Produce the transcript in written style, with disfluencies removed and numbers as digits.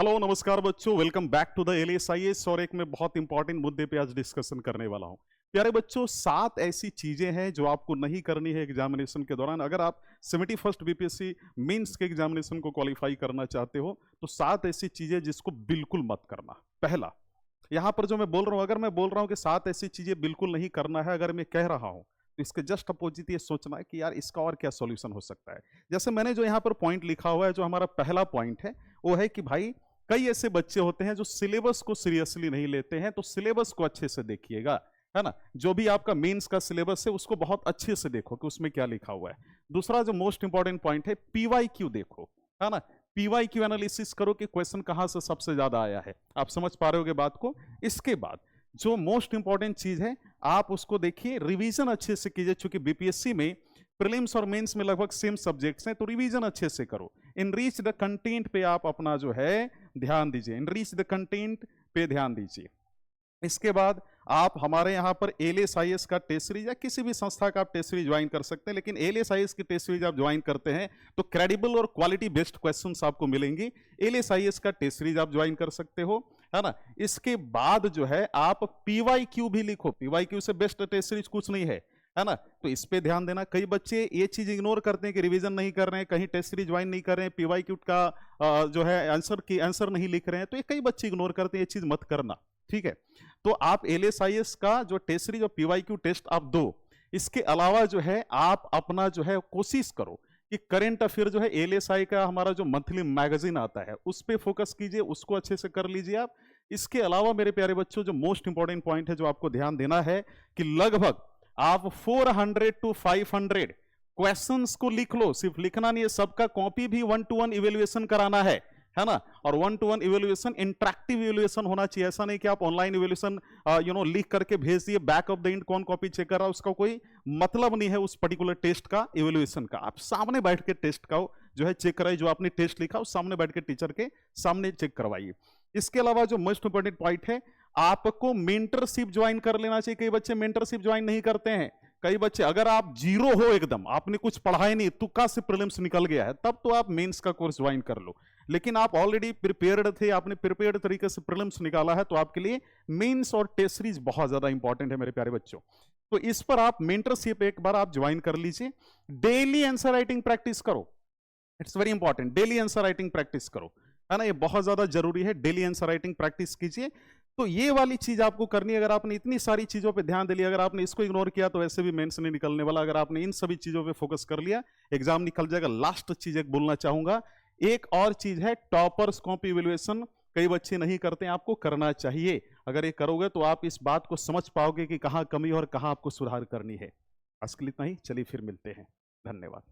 Hello नमस्कार बच्चों, welcome back to the एलएसआईएस। और एक मैं बहुत इंपॉर्टेंट मुद्दे पे आज डिस्कशन करने वाला हूं। प्यारे बच्चों, 7 ऐसी चीजें हैं जो आपको नहीं करनी है एग्जामिनेशन के दौरान। अगर आप 71st बीपीएससी मेंस के एग्जामिनेशन को क्वालिफाई करना चाहते हो तो 7 ऐसी चीजें जिसको बिल्कुल मत करना। पहला, यहां पर जो मैं बोल रहा हूं, अगर मैं बोल रहा हूं कि 7 ऐसी चीजें बिल्कुल नहीं करना है, अगर मैं कह रहा हूं तो इसके जस्ट अपोजिट ये सोचना है कि यार इसका और क्या सॉल्यूशन हो सकता है। जैसे मैंने जो यहां पर पॉइंट लिखा हुआ है, जो हमारा पहला पॉइंट है वो है कि भाई कई ऐसे बच्चे होते हैं जो सिलेबस को सीरियसली नहीं लेते हैं। तो सिलेबस को अच्छे से देखिएगा, है ना। जो भी आपका मेंस का सिलेबस है उसको बहुत अच्छे से देखो कि उसमें क्या लिखा हुआ है। दूसरा जो मोस्ट इंपॉर्टेंट पॉइंट है, पीवाईक्यू देखो, है ना। पीवाईक्यू एनालिसिस करो कि क्वेश्चन कहां से सबसे ज्यादा आया है। आप समझ पा रहे होगे बात को। इसके बाद जो मोस्ट इंपॉर्टेंट चीज है आप उसको देखिए, रिवीजन अच्छे से कीजिए। चूंकि बीपीएससी में प्रीलिम्स और मेंस में लगभग सेम सब्जेक्ट्स हैं, तो रिवीजन अच्छे से करो। इनरीच द कंटेंट पे आप अपना जो है ध्यान दीजिए, इनरीच द कंटेंट पे ध्यान दीजिए। इसके बाद आप हमारे यहाँ पर एलएसआईएस का टेस्ट सीरीज या किसी भी संस्था का आप टेस्ट सीरीज ज्वाइन कर सकते हैं, लेकिन एलएसआईएस की टेस्ट सीरीज आप ज्वाइन करते हैं तो क्रेडिबल और क्वालिटी बेस्ड क्वेश्चंस आपको मिलेंगी। एलएसआईएस का टेस्ट सीरीज आप ज्वाइन कर सकते हो, है ना। इसके बाद जो है आप पीवाईक्यू भी लिखो। पीवाईक्यू से बेस्ट टेस्ट सीरीज कुछ नहीं है ना। तो इस पे ध्यान देना। कई बच्चे ये चीज इग्नोर करते हैं कि रिवीजन नहीं कर रहे हैं, कहीं टेस्ट सीरीज ज्वाइन नहीं कर रहे हैं, पीवाईक्यू का जो है आंसर नहीं लिख रहे हैं, तो ये कई बच्चे इग्नोर करते हैं। ये चीज मत करना, ठीक है। तो आप एलएसआईएस का जो टेस्ट सीरीज और पीवाईक्यू टेस्ट आप दो। इसके अलावा जो है आप अपना जो है कोशिश करो कि करंट अफेयर जो है एलएसआई का हमारा जो मंथली मैगजीन आता है उस पे फोकस कीजिए, उसको अच्छे से कर लीजिए आप। इसके अलावा मेरे प्यारे बच्चों, जो मोस्ट इंपॉर्टेंट पॉइंट है जो आपको ध्यान देना है कि लगभग आप 400 to 500 क्वेश्चंस को लिख लो। सिर्फ लिखना नहीं है, सबका कॉपी भी 1-to-1 इवेल्युएशन कराना है ना। और 1-to-1 इवेल्युएशन इंटरेक्टिव इवेल्युएशन होना चाहिए। ऐसा नहीं कि आप ऑनलाइन इवेल्युएशन लिख करके भेज दिए, बैक ऑफ द एंड कौन कॉपी चेक कर रहा है उसका कोई मतलब नहीं है उस पर्टिकुलर टेस्ट का इवेल्युएशन का। आप सामने बैठ के टेस्ट का जो है चेक कराइए, जो आपने टेस्ट लिखा उस सामने बैठ के टीचर के सामने चेक करवाइए। इसके अलावा जो मोस्ट इंपॉर्टेंट पॉइंट है, आपको मेंटरशिप ज्वाइन कर लेना चाहिए। कई बच्चे मेंटरशिप ज्वाइन नहीं करते हैं। कई बच्चे, अगर आप जीरो हो एकदम, आपने कुछ पढ़ा ही नहीं, तुक्का से प्रीलिम्स निकल गया है, तब तो आप मेंस का कोर्स ज्वाइन कर लो। लेकिन आप ऑलरेडी प्रिपेयर्ड थे, आपने प्रिपेयर्ड तरीके से प्रीलिम्स निकाला है, तो आपके लिए मेंस और टेस्ट सीरीज बहुत ज्यादा इंपॉर्टेंट है मेरे प्यारे बच्चों। तो इस पर आप मेंटरशिप एक बार आप ज्वाइन कर लीजिए। डेली आंसर राइटिंग प्रैक्टिस करो, it's very important. Daily answer writing practice करो, है ना। ये बहुत ज्यादा जरूरी है। डेली आंसर राइटिंग प्रैक्टिस कीजिए। तो ये वाली चीज आपको करनी है। अगर आपने इतनी सारी चीजों पे ध्यान दे लिया, अगर आपने इसको इग्नोर किया तो वैसे भी मेंस नहीं निकलने वाला। अगर आपने इन सभी चीजों पे फोकस कर लिया, एग्जाम निकल जाएगा। लास्ट चीज एक बोलना चाहूंगा, एक और चीज है, टॉपर्स कॉम्प इवैल्यूएशन कई बच्चे नहीं करते हैं, आपको करना चाहिए। अगर ये करोगे तो आप इस बात को समझ पाओगे कि कहां कमी और कहां आपको सुधार करनी है। आज के लिए इतना ही, चलिए फिर मिलते हैं। धन्यवाद।